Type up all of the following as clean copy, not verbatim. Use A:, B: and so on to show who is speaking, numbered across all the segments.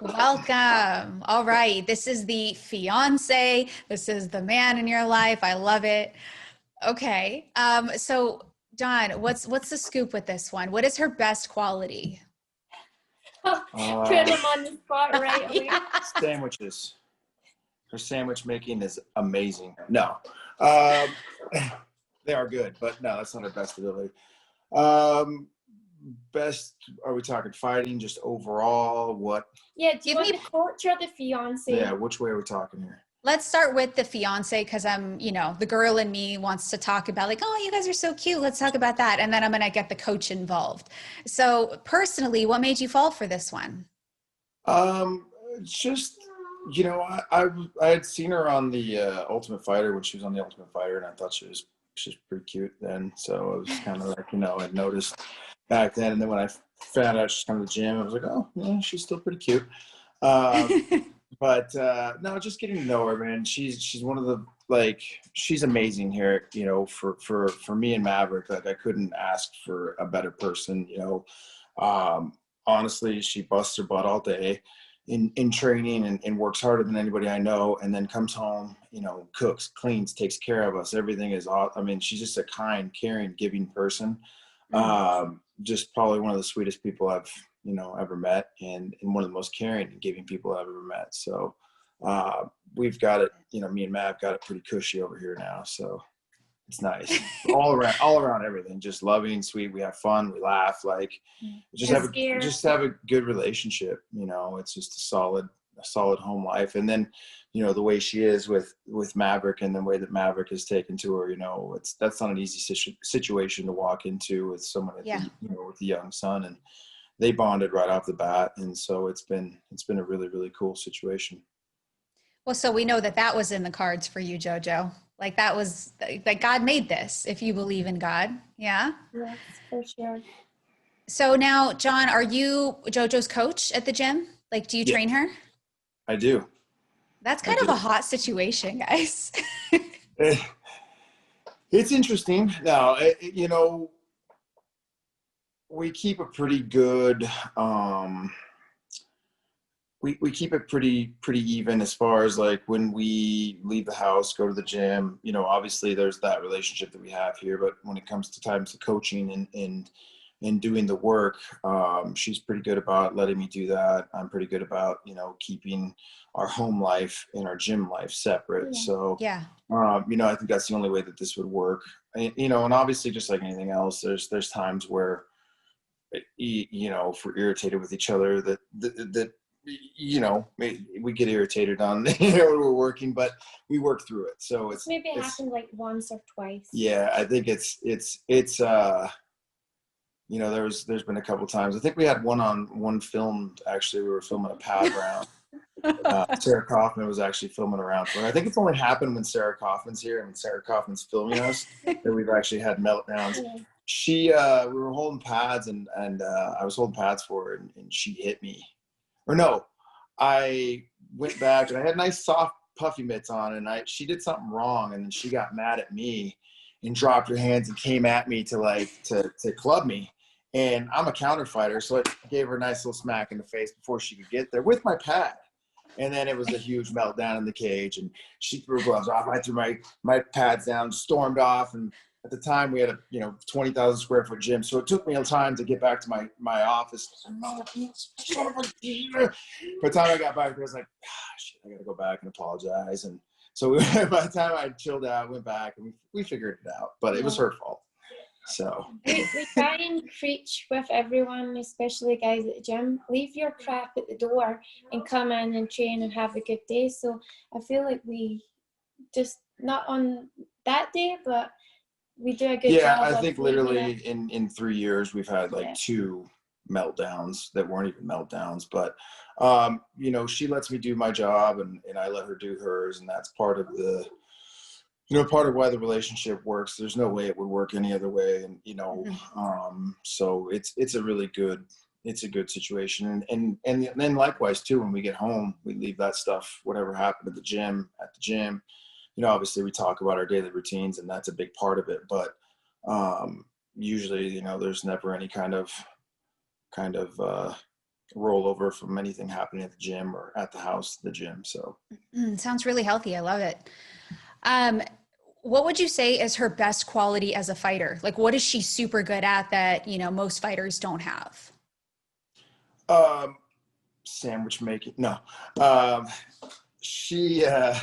A: Welcome. All right. This is the fiance. This is the man in your life. I love it. Okay. So John, what's the scoop with this one? What is her best quality?
B: Put him on the spot right away.
C: Sandwiches. Her sandwich making is amazing. No, they are good, but no, that's not her best ability. Best, are we talking fighting, just overall? What?
B: Yeah, do you want the coach or the fiance?
C: Yeah, which way are we talking here?
A: Let's start with the fiance because I'm, the girl in me wants to talk about like, oh, you guys are so cute. Let's talk about that. And then I'm going to get the coach involved. So personally, what made you fall for this one?
C: Just, I had seen her on the Ultimate Fighter when she was on the Ultimate Fighter, and I thought she's pretty cute then. So it was kind of like, I noticed back then. And then when I found out she's coming to the gym, I was like, oh, yeah, she's still pretty cute. But no, just getting to know her, man. She's one of the, she's amazing here, for me and Maverick. Like, I couldn't ask for a better person, honestly, she busts her butt all day in training and works harder than anybody I know, and then comes home, cooks, cleans, takes care of us. Everything is awesome. I mean, she's just a kind, caring, giving person. Just probably one of the sweetest people I've, ever met, and one of the most caring and giving people I've ever met. So we've got it, me and Mav got it pretty cushy over here now. So it's nice. all around everything, just loving, sweet. We have fun, we laugh, just have a good relationship. It's just a solid home life. And then, the way she is with Maverick, and the way that Maverick has taken to her, that's not an easy situation to walk into with someone with a young son, and they bonded right off the bat. And so it's been a really, really cool situation.
A: Well, so we know that was in the cards for you, Jojo. Like, that was like, God made this, if you believe in God. Yeah.
B: Yes, for sure.
A: So now, John, are you Jojo's coach at the gym? Like, do you train her?
C: I do.
A: That's kind of a hot situation, guys.
C: It's interesting. Now, we keep a pretty good, we keep it pretty even as far as like when we leave the house, go to the gym, obviously there's that relationship that we have here, but when it comes to times of coaching and doing the work, she's pretty good about letting me do that. I'm pretty good about, keeping our home life and our gym life separate. So, I think that's the only way that this would work. And, and obviously just like anything else, there's times where, if we're irritated with each other, that we get irritated on, when we're working, but we work through it. So
B: maybe it happened like once or twice.
C: Yeah. I think it's there's been a couple times. I think we had one filmed, actually. We were filming a pad round. Sarah Kaufman was actually filming around for it. I think it's only happened when Sarah Kaufman's here and when Sarah Kaufman's filming us that we've actually had meltdowns. Yeah. We were holding pads and I was holding pads for her and she hit me. Or no, I went back and I had nice soft puffy mitts on, and she did something wrong, and then she got mad at me and dropped her hands and came at me to club me. And I'm a counter fighter, so I gave her a nice little smack in the face before she could get there with my pad. And then it was a huge meltdown in the cage, and she threw her gloves off. I threw my pads down, stormed off, and at the time we had a 20,000 square foot gym, so it took me a time to get back to my office. By the time I got back, I was like, shit, I gotta go back and apologize. And so by the time I chilled out, went back, and we figured it out. But it was her fault. So
B: we try and preach with everyone, especially guys at the gym. Leave your crap at the door and come in and train and have a good day. So I feel like we just, not on that day, but we do a good job.
C: Yeah, I think literally in 3 years we've had two meltdowns that weren't even meltdowns, but she lets me do my job and I let her do hers, and that's part of the part of why the relationship works. There's no way it would work any other way. And so it's a really good, it's a good situation. And then likewise too, when we get home, we leave that stuff, whatever happened at the gym, obviously we talk about our daily routines, and that's a big part of it. But usually, there's never any kind of rollover from anything happening at the gym or at the house to the gym. So
A: Sounds really healthy. I love it. What would you say is her best quality as a fighter? Like, what is she super good at that, you know, most fighters don't have?
C: Sandwich making. No. She
B: Another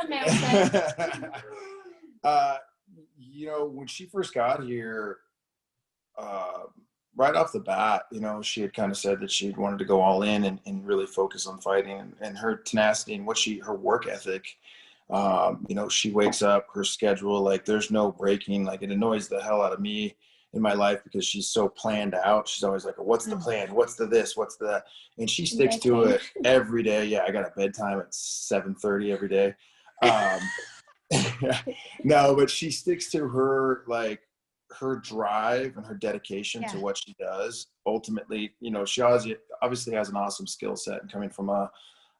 B: Melton.
C: you know, when she first got here, right off the bat, you know, she had kind of said that she wanted to go all in and really focus on fighting, and her tenacity and her work ethic. You know, she wakes up, her schedule, like there's no breaking. Like, it annoys the hell out of me in my life because she's so planned out. She's always like, what's the plan? What's the this? What's the, and she sticks to it every day. Yeah. I got a bedtime at 7:30 every day. No, but she sticks to her, like, her drive and her dedication to what she does. Ultimately, you know, she obviously has an awesome skill set, and coming from a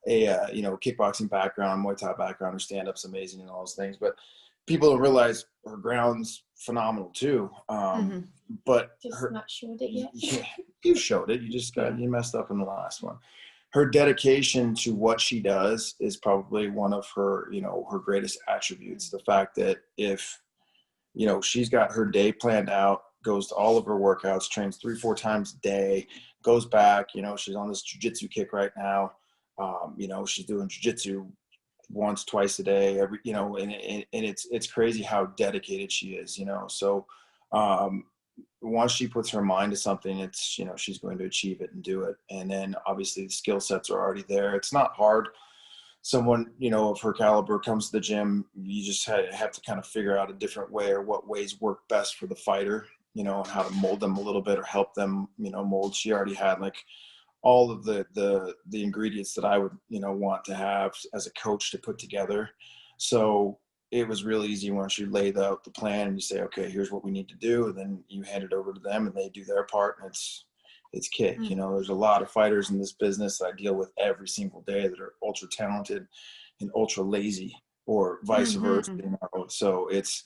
C: you know, kickboxing background, Muay Thai background, her stand-up's amazing and all those things, but people don't realize her ground's phenomenal too. But
B: just not showed it yet.
C: Yeah, you showed it. You just you messed up in the last one. Her dedication to what she does is probably one of her, you know, her greatest attributes. The fact that if, you know, she's got her day planned out, goes to all of her workouts, trains 3-4 times a day, goes back, you know, she's on this jiu-jitsu kick right now. You know, she's doing jiu-jitsu once, twice a day, every, you know, and it's crazy how dedicated she is, you know. So once she puts her mind to something, it's, you know, she's going to achieve it and do it. And then obviously the skill sets are already there. It's not hard. Someone, you know, of her caliber comes to the gym, you just have to kind of figure out a different way, or what ways work best for the fighter, you know, and how to mold them a little bit or help them, you know, mold. She already had like all of the ingredients that I would, you know, want to have as a coach to put together. So it was real easy once you laid out the plan and you say, okay, here's what we need to do. And then you hand it over to them and they do their part, and it's kick. You know, there's a lot of fighters in this business that I deal with every single day that are ultra talented and ultra lazy, or vice versa. You know? So it's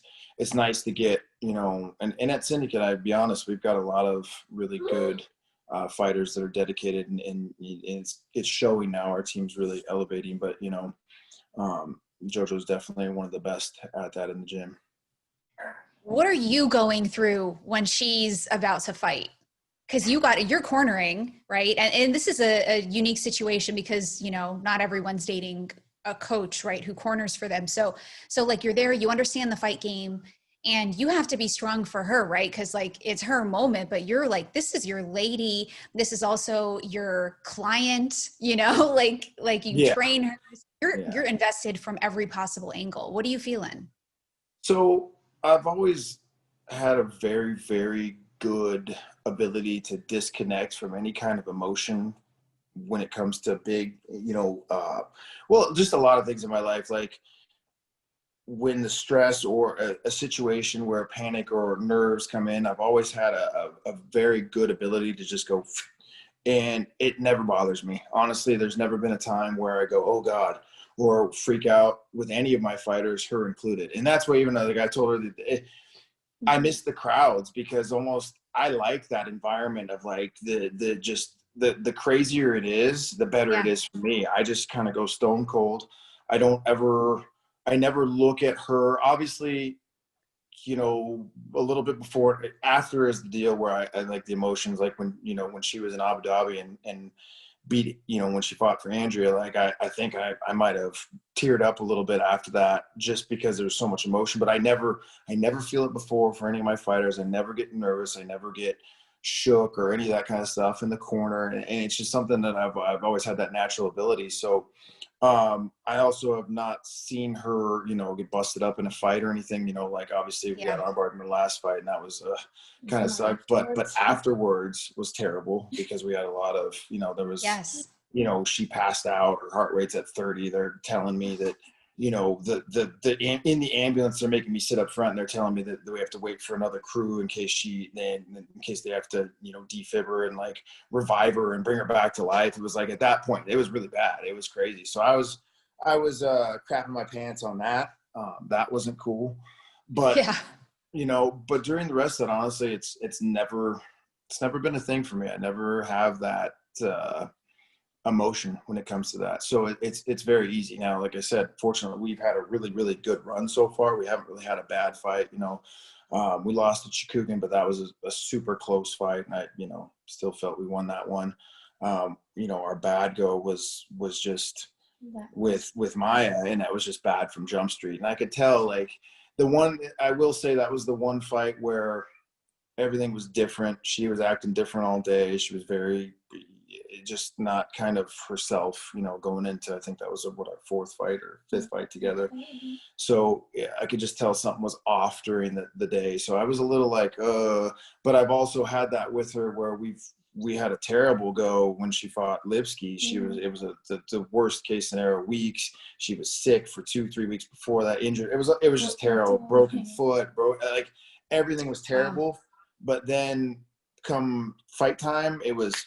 C: nice to get, you know, and at Syndicate, I'd be honest, we've got a lot of really good fighters that are dedicated, and it's showing now. Our team's really elevating, but, you know, Jojo's definitely one of the best at that in the gym.
A: What are you going through when she's about to fight? Because you're cornering, right? And this is a unique situation because, you know, not everyone's dating a coach, right, who corners for them. So like, you're there, you understand the fight game, and you have to be strong for her, right? Because like, it's her moment, but you're like, this is your lady. This is also your client, you know, like you train her. You're invested from every possible angle. What are you feeling?
C: So I've always had a very, very good ability to disconnect from any kind of emotion when it comes to big, you know, well, just a lot of things in my life. Like when the stress or a situation where panic or nerves come in, I've always had a very good ability to just go, and it never bothers me. Honestly, there's never been a time where I go, oh God, or freak out with any of my fighters, her included. And that's why even like I told her that I miss the crowds, because almost I like that environment of like the crazier it is, the better it is for me. I just kind of go stone cold. I never look at her. Obviously, you know, a little bit before, after is the deal where I like the emotions, like when, you know, when she was in Abu Dhabi and beat, you know, when she fought for Andrea, like I think I might have teared up a little bit after that, just because there was so much emotion. But I never feel it before for any of my fighters. I never get nervous. I never get shook or any of that kind of stuff in the corner. And it's just something that I've always had that natural ability. So I also have not seen her, you know, get busted up in a fight or anything, you know, like obviously we got armbarred in the last fight, and that was kind of sucked, but afterwards was terrible because we had a lot of, you know, there was, you know, she passed out, her heart rate's at 30. They're telling me that, you know, in the ambulance, they're making me sit up front, and they're telling me that we have to wait for another crew in case they have to, you know, defib her and like revive her and bring her back to life. It was like, at that point, it was really bad. It was crazy. So I was crapping my pants on that. That wasn't cool, but you know, but during the rest of it, honestly, it's never it's never been a thing for me. I never have that emotion when it comes to that. So it's very easy now. Like I said, fortunately, we've had a really, really good run so far. We haven't really had a bad fight. You know, we lost to Chikugan, but that was a super close fight, and I, you know, still felt we won that one. You know, our bad go was just with Maya, and that was just bad from Jump Street. And I could tell, like, the one, I will say that was the one fight where everything was different. She was acting different all day. She was very, just not kind of herself, you know, going into, I think that was our 4th fight or 5th fight together. So yeah, I could just tell something was off during the day. So I was a little like, but I've also had that with her where we had a terrible go when she fought Lipsky. It was the worst case scenario weeks. She was sick for 2-3 weeks before that, injured. It was just terrible. Broken foot, like everything was terrible. But then come fight time, it was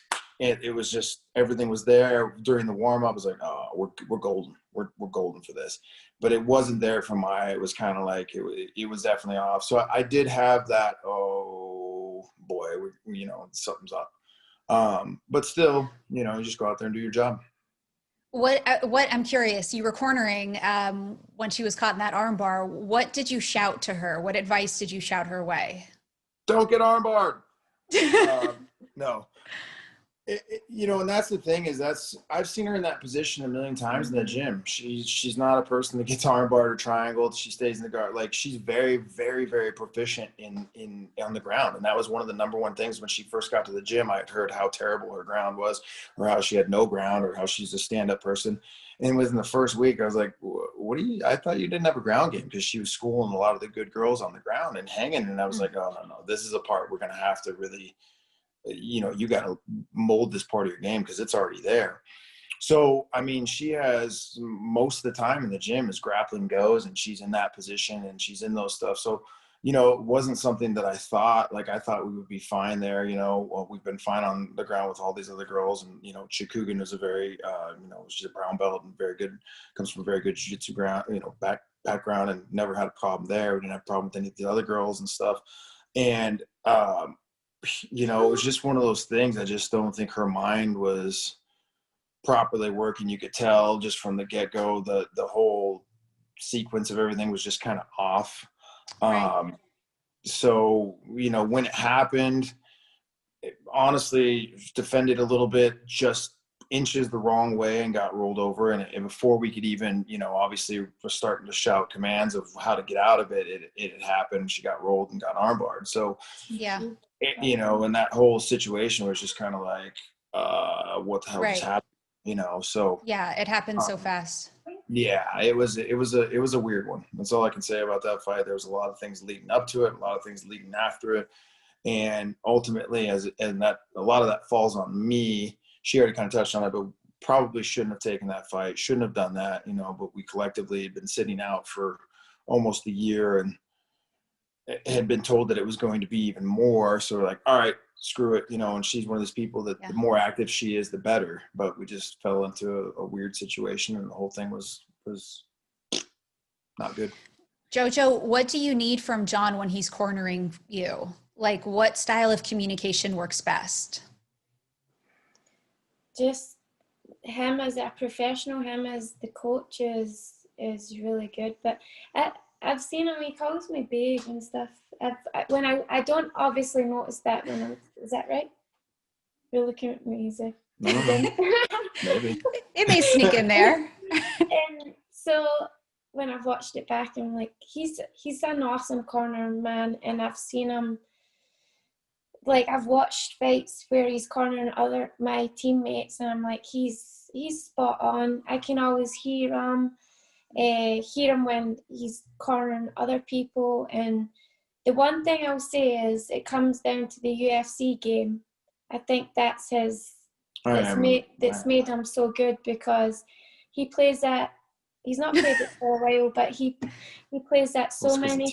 C: just, everything was there. During the warm up, I was like, oh, we're golden. We're golden for this. But it wasn't there for Maya. It was kind of like, it was definitely off. So I did have that, oh boy, you know, something's up. But still, you know, you just go out there and do your job.
A: What I'm curious, you were cornering when she was caught in that armbar. What did you shout to her? What advice did you shout her way?
C: Don't get armbarred. No. You know, and that's the thing is I've seen her in that position a million times in the gym. She's not a person that gets armbarred or triangled. She stays in the guard. Like, she's very, very, very proficient in on the ground. And that was one of the number one things when she first got to the gym. I had heard how terrible her ground was, or how she had no ground, or how she's a stand-up person. And within the first week, I was like, I thought you didn't have a ground game, because she was schooling a lot of the good girls on the ground and hanging. And I was like, oh, no, this is a part we're going to have to really, you know, you got to mold this part of your game, because it's already there. So, I mean, she has most of the time in the gym as grappling goes, and she's in that position and she's in those stuff. So, you know, it wasn't something that I thought we would be fine there. You know, well, we've been fine on the ground with all these other girls. And, you know, Chikugan is a very, you know, she's a brown belt and very good, comes from a very good jiu-jitsu ground, you know, background, and never had a problem there. We didn't have a problem with any of the other girls and stuff. And, you know, it was just one of those things. I just don't think her mind was properly working. You could tell just from the get-go, the whole sequence of everything was just kind of off.
A: Right.
C: So, you know, when it happened, honestly defended a little bit, just inches the wrong way and got rolled over. And before we could even, you know, obviously we're starting to shout commands of how to get out of it. It had happened. She got rolled and got armbarred. So,
A: Yeah.
C: You know, and that whole situation was just kind of like, what the hell just happened? You know, so
A: yeah, it happened so fast.
C: Yeah, it was a weird one. That's all I can say about that fight. There was a lot of things leading up to it, a lot of things leading after it, and ultimately, a lot of that falls on me. She already kind of touched on it, but probably shouldn't have taken that fight, shouldn't have done that, you know. But we collectively had been sitting out for almost a year and had been told that it was going to be even more. So we're like, all right, screw it, you know. And she's one of those people that the more active she is, the better. But we just fell into a weird situation, and the whole thing was not good.
A: Jojo, what do you need from John when he's cornering you? Like, what style of communication works best?
B: Just him as a professional, him as the coach is really good. But I've seen him, he calls me babe and stuff. I don't obviously notice that when is that right? You're looking at me as if
C: Maybe.
A: It may sneak in there.
B: And so when I've watched it back, I'm like, he's an awesome corner man, and I've seen him, like, I've watched fights where he's cornering my teammates, and I'm like, he's spot on. I can always hear him when he's cornering other people. And the one thing I'll say is it comes down to the UFC game. I think that's made him so good, because he plays that. He's not played it for a while, but he plays that so many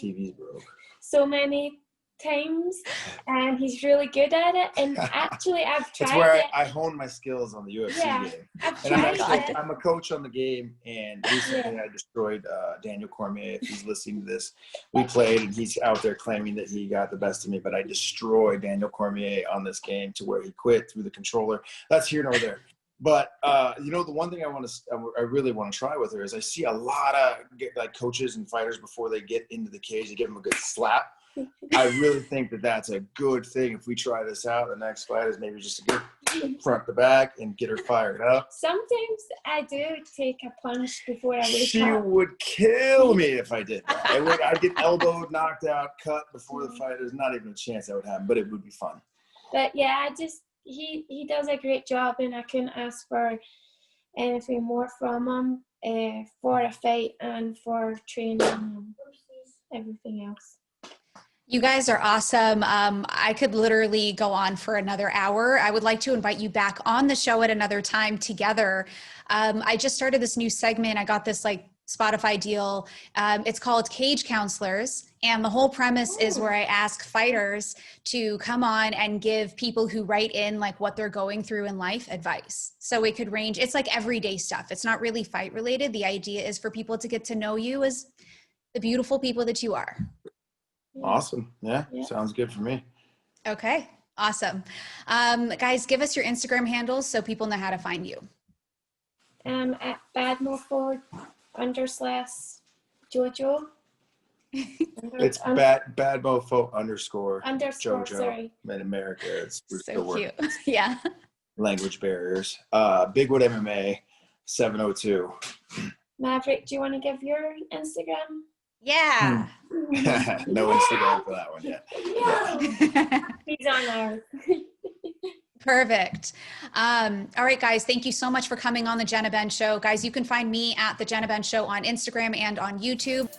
B: times, and he's really good at it. And actually, I've tried
C: It's where
B: it.
C: I hone my skills on the UFC
B: Yeah,
C: game.
B: I've
C: And
B: tried it.
C: I'm a coach on the game, and recently I destroyed Daniel Cormier. If he's listening to this, we played, and he's out there claiming that he got the best of me, but I destroyed Daniel Cormier on this game to where he quit through the controller. That's here nor there. But you know, the one thing I really want to try with her is I see a lot of like coaches and fighters before they get into the cage, they give them a good slap. I really think that that's a good thing. If we try this out, the next fight is maybe just a good front to back and get her fired up.
B: Sometimes I do take a punch before I wake
C: She
B: up.
C: would kill me if I did that. I'd get elbowed, knocked out, cut before the fight. There's not even a chance that would happen, but it would be fun.
B: But yeah, he does a great job, and I couldn't ask for anything more from him for a fight and for training and everything else.
A: You guys are awesome. I could literally go on for another hour. I would like to invite you back on the show at another time together. I just started this new segment. I got this like Spotify deal. It's called Cage Counselors. And the whole premise is where I ask fighters to come on and give people who write in like what they're going through in life advice. So it could range, it's like everyday stuff. It's not really fight related. The idea is for people to get to know you as the beautiful people that you are.
C: Awesome. Yeah. Sounds good for me.
A: Okay, awesome. Guys, give us your Instagram handles so people know how to find you.
B: At badmofo_Jojo.
C: It's badmofo underscore
B: Jojo.
C: Sorry. In America, it's
A: So cute. Yeah.
C: Language barriers. Bigwood MMA 702.
B: Maverick, do you want to give your Instagram?
A: Yeah.
C: No Instagram for that one yet. Yeah.
B: He's on ours.
A: Perfect. All right, guys, thank you so much for coming on the Jenna Ben Show. Guys, you can find me at the Jenna Ben Show on Instagram and on YouTube.